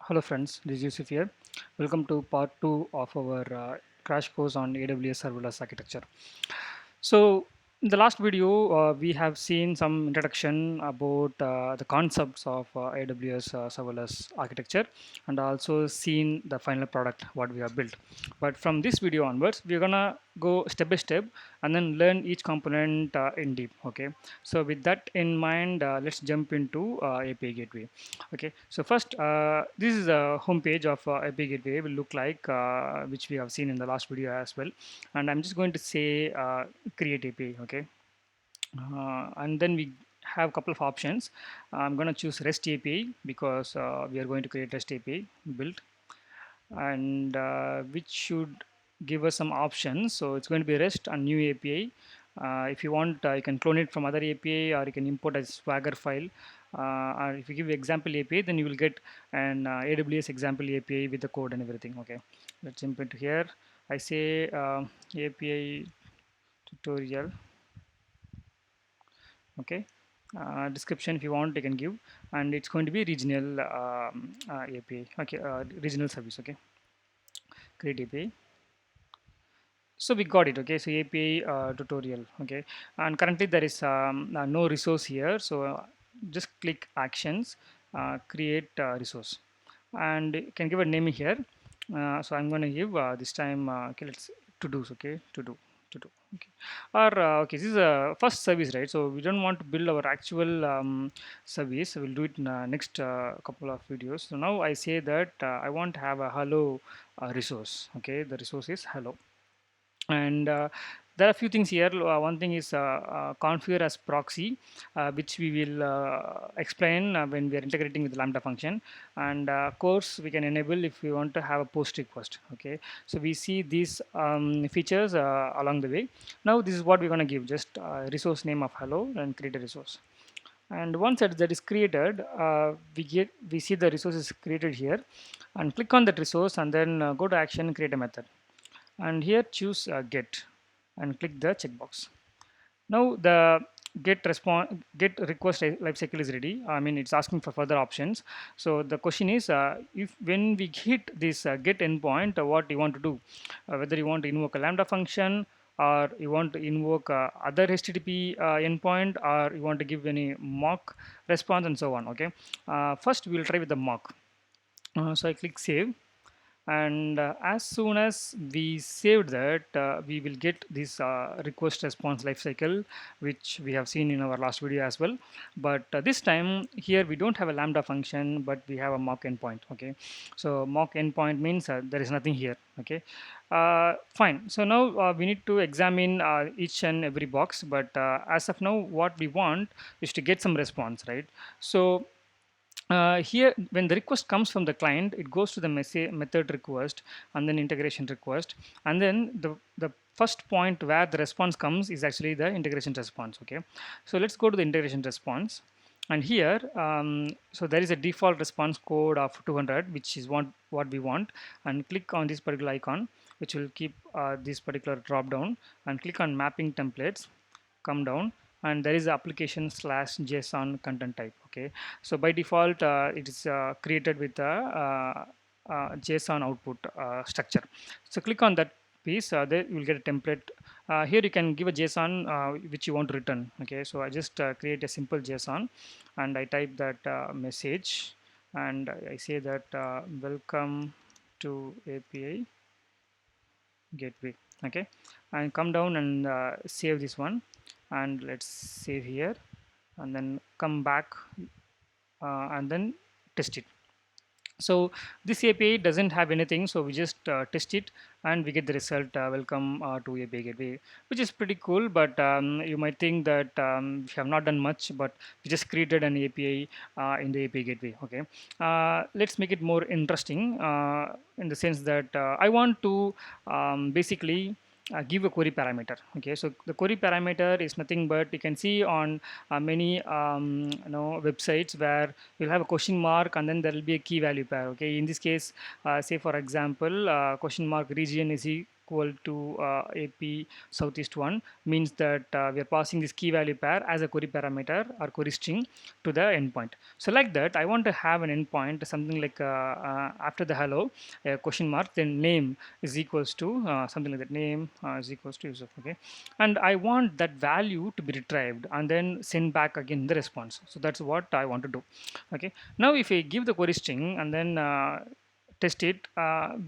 Hello friends, this is Yusuf here. Welcome to part 2 of our crash course on AWS serverless architecture. So in the last video, we have seen some introduction about the concepts of AWS serverless architecture and also seen the final product what we have built. But from this video onwards, we're gonna go step by step and then learn each component in deep. Okay. So with that in mind, let's jump into API Gateway. Okay, so first, this is a home page of API Gateway will look like, which we have seen in the last video as well. And I'm just going to say create API, okay? And then we have a couple of options. I'm going to choose REST API because we are going to create REST API build, and which should give us some options. So it's going to be REST and new API. If you want, you can clone it from other API or you can import as Swagger file. Or if you give example API, then you will get an AWS example API with the code and everything. Okay, let's jump into here. I say API tutorial. Okay, description if you want you can give, and it's going to be regional API. Okay, regional service. Okay, create API. So we got it. Okay, so API tutorial. Okay, and currently there is no resource here, so just click actions, create resource, and you can give a name here. So I'm going to give this time, okay, let's to do's. Okay, to do. Okay, or okay, this is a first service, right? So we don't want to build our actual service. We'll do it in next couple of videos. So now I say that I want to have a hello resource. Okay, the resource is hello, and there are a few things here. One thing is configure as proxy, which we will explain when we are integrating with the Lambda function. And of course we can enable if we want to have a post request. Okay, so we see these features along the way. Now this is what we're going to give, just resource name of hello and create a resource. And once that is created, we see the resource is created here, and click on that resource and then go to action, create a method, and here choose get and click the checkbox. Now the get request lifecycle is ready. I mean, it's asking for further options. So the question is, if when we hit this get endpoint, what you want to do, whether you want to invoke a Lambda function, or you want to invoke other HTTP endpoint, or you want to give any mock response and so on. Okay, first we will try with the mock. So I click save, and as soon as we saved that, we will get this request response lifecycle, which we have seen in our last video as well. But this time here we don't have a Lambda function, but we have a mock endpoint. Okay, so mock endpoint means there is nothing here. Okay, fine. So now we need to examine each and every box, but as of now what we want is to get some response, right? So here when the request comes from the client, it goes to the method request and then integration request, and then the first point where the response comes is actually the integration response. Okay, so let's go to the integration response, and here so there is a default response code of 200, which is what we want, and click on this particular icon, which will keep this particular drop down, and click on mapping templates, come down, and there is application slash JSON content type. Okay, so by default it is created with a JSON output structure. So click on that piece, there you will get a template. Here you can give a JSON which you want to return. Okay, so I just create a simple JSON, and I type that message, and I say that welcome to API gateway. Okay, and come down and save this one, and let's save here, and then come back and then test it. So this API doesn't have anything, so we just test it and we get the result, welcome to API gateway, which is pretty cool. But you might think that we have not done much, but we just created an API in the API gateway. Okay, let's make it more interesting in the sense that I want to basically give a query parameter. Okay, so the query parameter is nothing but you can see on many websites where you'll have a question mark and then there will be a key value pair. Okay, in this case, say for example, question mark region is equal equal to AP Southeast 1 means that we are passing this key value pair as a query parameter or query string to the endpoint. So like that, I want to have an endpoint, something like after the hello, a question mark, then name is equals to something like that, name is equals to Yusuf, okay? And I want that value to be retrieved and then send back again the response. So that's what I want to do, okay? Now if I give the query string and then test it,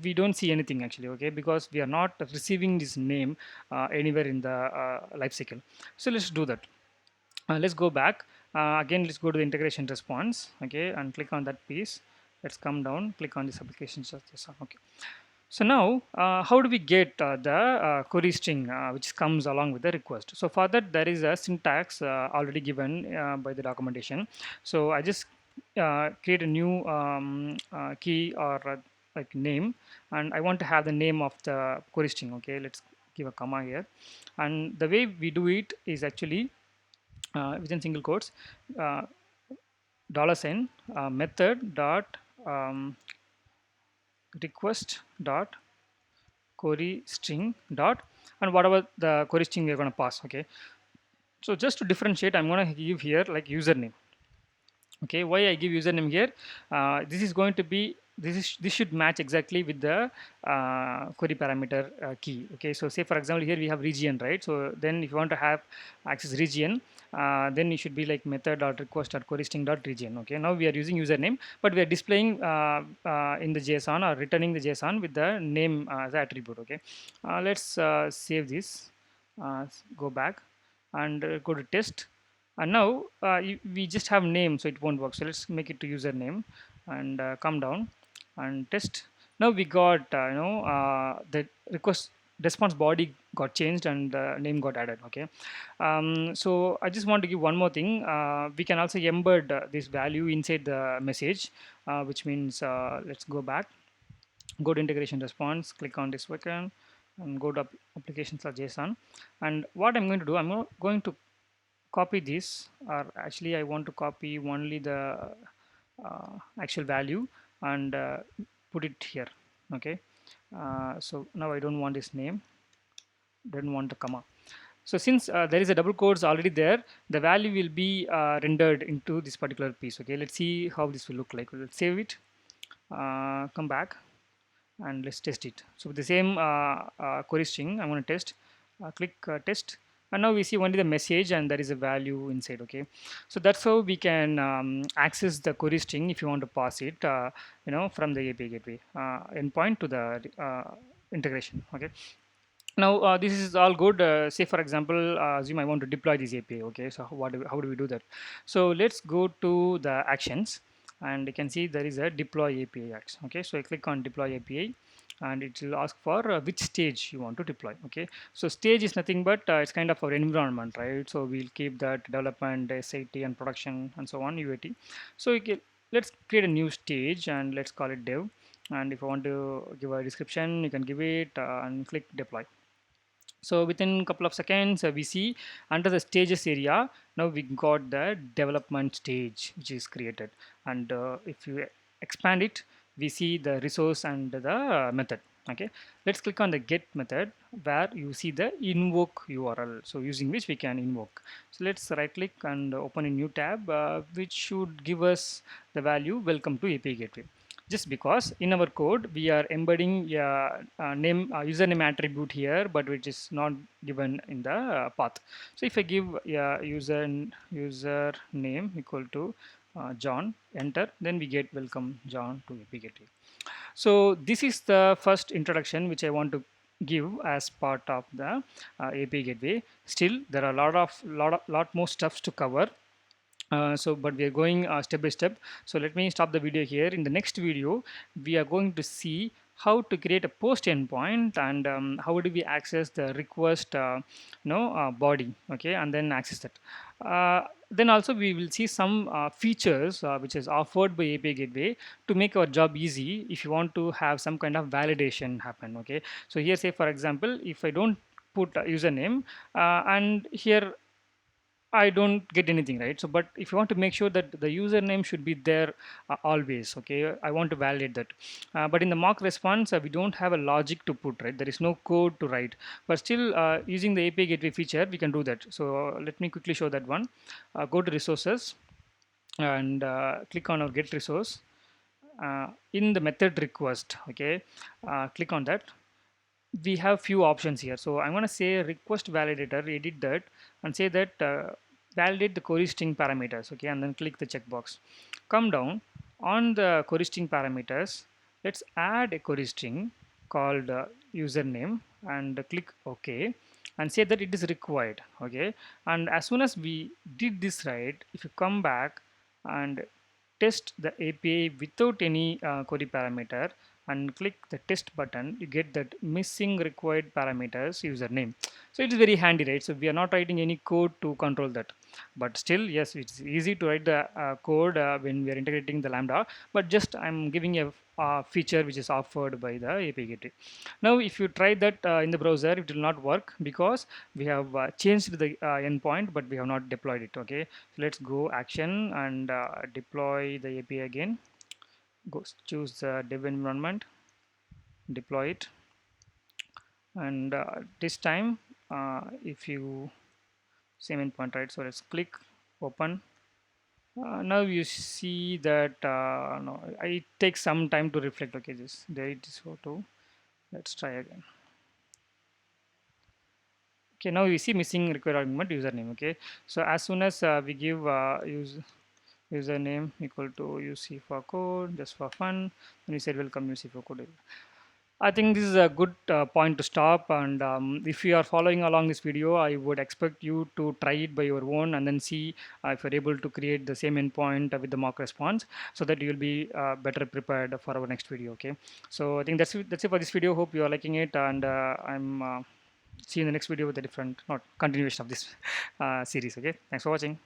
we don't see anything actually, okay, because we are not receiving this name anywhere in the life cycle. So let's do that. Let's go back again. Let's go to the integration response, okay, and click on that piece. Let's come down, click on this application just okay. So now, how do we get the query string which comes along with the request? So for that, there is a syntax already given by the documentation. So I just create a new key or like name, and I want to have the name of the query string. Okay, let's give a comma here, and the way we do it is actually within single quotes, uh, dollar sign method dot request dot query string dot, and whatever the query string we're going to pass, okay. So just to differentiate, I'm going to give here like username, okay. Why I give username here? This is going to be, this should match exactly with the query parameter key, okay. So say for example here we have region, right? So then if you want to have access region, then it should be like method dot request dot query string dot region, okay. Now we are using username, but we are displaying in the JSON or returning the JSON with the name as an attribute, okay. Let's save this, go back and go to test, and now we just have name, so it won't work. So let's make it to username and come down and test. Now we got the request response body got changed and the name got added, okay. So I just want to give one more thing. We can also embed this value inside the message, which means let's go back, go to integration response, click on this icon and go to applications or JSON. And what I'm going to do, I'm going to copy this, or actually I want to copy only the actual value and put it here, okay. So now I don't want this name, don't want the comma. So since there is a double quotes already there, the value will be rendered into this particular piece, okay. Let's see how this will look like. Let's save it, come back and let's test it. So with the same query string, I'm going to test, click test, and now we see only the message and there is a value inside, okay. So that's how we can access the query string if you want to pass it, from the API gateway endpoint to the integration, okay. Now this is all good. Say for example, assume I want to deploy this API, okay. So how do we do that? So let's go to the actions, and you can see there is a deploy API action, okay. So I click on deploy API and it will ask for which stage you want to deploy, okay. So stage is nothing but it's kind of our environment, right? So we'll keep that development, SAT and production and so on, UAT. So let's create a new stage and let's call it dev, and if I want to give a description, you can give it and click deploy. So within a couple of seconds, we see under the stages area, now we got the development stage which is created. And if you expand it, we see the resource and the method. Okay, let's click on the get method where you see the invoke URL. So using which we can invoke. So let's right click and open a new tab which should give us the value welcome to API gateway. Just because in our code we are embedding name username attribute here, but which is not given in the path. So if I give user name equal to John, enter, then we get welcome John to API gateway. So this is the first introduction which I want to give as part of the API gateway. Still there are lot more stuffs to cover. But we are going step by step. So let me stop the video here. In the next video, we are going to see how to create a post endpoint and how do we access the request body, okay, and then access that. Then also we will see some features which is offered by API Gateway to make our job easy if you want to have some kind of validation happen, okay. So here, say for example, if I don't put a username and here I don't get anything, right? So, but if you want to make sure that the username should be there always, okay, I want to validate that. But in the mock response, we don't have a logic to put, right? There is no code to write, but still using the API gateway feature, we can do that. So let me quickly show that one. Go to resources and click on our get resource. In the method request, okay, click on that. We have few options here. So I'm going to say request validator, edit that, and say that validate the query string parameters, okay, and then click the checkbox. Come down on the query string parameters. Let's add a query string called username and click OK and say that it is required, okay. And as soon as we did this right, if you come back and test the API without any query parameter and click the test button, you get that missing required parameters username. So it is very handy, right? So we are not writing any code to control that, but still, yes, it's easy to write the code when we are integrating the Lambda, but just I'm giving a feature which is offered by the API gateway. Now if you try that in the browser, it will not work because we have changed the endpoint but we have not deployed it, okay. So let's go action and deploy the API again. Go choose the dev environment, deploy it, and this time if you same endpoint, right? So let's click open. Now you see that no, it takes some time to reflect. Okay, this delete this photo. Let's try again. Okay, now you see missing required argument username. Okay, so as soon as we give username equal to UC for code just for fun, and we said welcome UC for code. I think this is a good point to stop. And if you are following along this video, I would expect you to try it by your own and then see if you're able to create the same endpoint with the mock response, so that you will be better prepared for our next video. Okay. So I think that's it for this video. Hope you are liking it, and I'm see you in the next video with a different, not continuation of this series. Okay. Thanks for watching.